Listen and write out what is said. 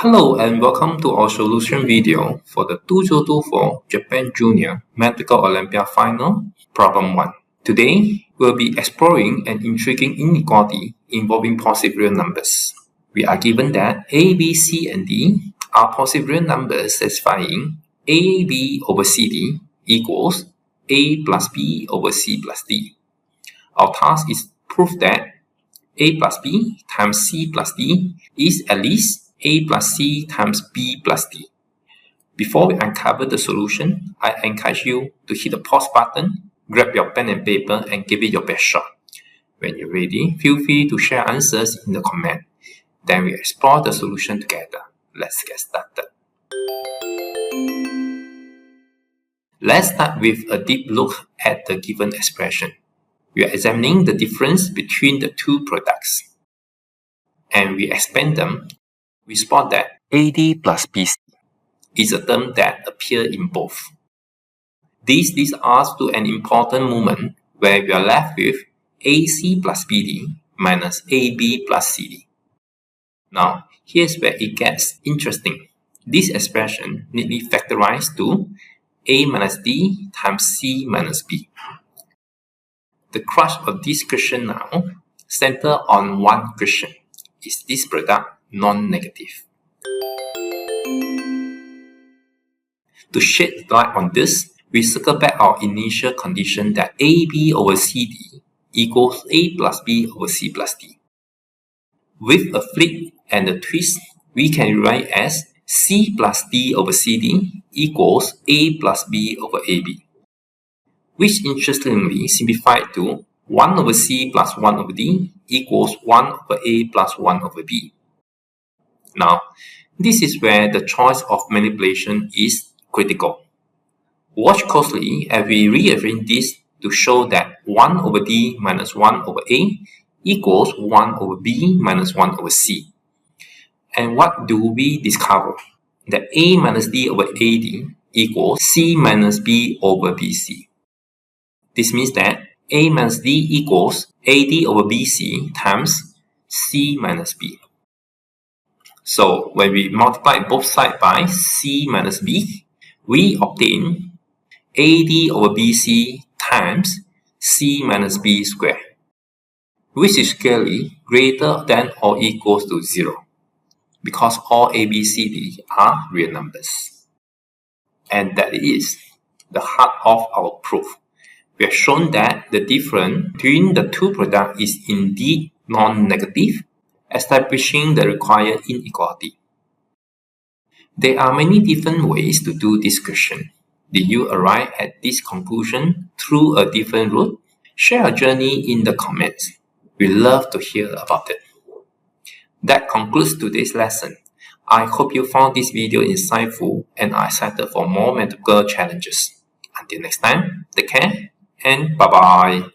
Hello and welcome to our solution video for the 2024 Japan Junior Mathematical Olympiad Final, Problem 1. Today, we'll be exploring an intriguing inequality involving positive real numbers. We are given that A, B, C, and D are positive real numbers satisfying AB over CD equals A plus B over C plus D. Our task is to prove that A plus B times C plus D is at least A plus C times B plus D. Before we uncover the solution, I encourage you to hit the pause button, grab your pen and paper and give it your best shot. When you're ready, feel free to share answers in the comment. Then we explore the solution together. Let's get started. Let's start with a deep look at the given expression. We are examining the difference between the two products. And we expand them. We spot that AD plus BC is a term that appears in both. This leads us to an important moment where we are left with AC plus BD minus AB plus CD. Now, here's where it gets interesting. This expression neatly factorized to A minus D times C minus B. The crux of this question now centers on one question. Is this product non-negative? To shed light on this, we circle back our initial condition that AB over CD equals A plus B over C plus D. With a flip and a twist, we can write as C plus D over CD equals A plus B over AB, which interestingly simplified to 1 over C plus 1 over D equals 1 over A plus 1 over B. Now, this is where the choice of manipulation is critical. Watch closely as we rearrange this to show that 1 over D minus 1 over A equals 1 over B minus 1 over C. And what do we discover? That A minus D over AD equals C minus B over BC. This means that A minus D equals AD over BC times C minus B. So when we multiply both sides by C minus B, we obtain AD over BC times C minus B squared, which is clearly greater than or equals to 0, because all A, B, C, D are real numbers. And that is the heart of our proof. We have shown that the difference between the two products is indeed non-negative, establishing the required inequality. There are many different ways to do this question. Did you arrive at this conclusion through a different route? Share a journey in the comments. We love to hear about it. That concludes today's lesson. I hope you found this video insightful and are excited for more mathematical challenges. Until next time, take care and bye-bye.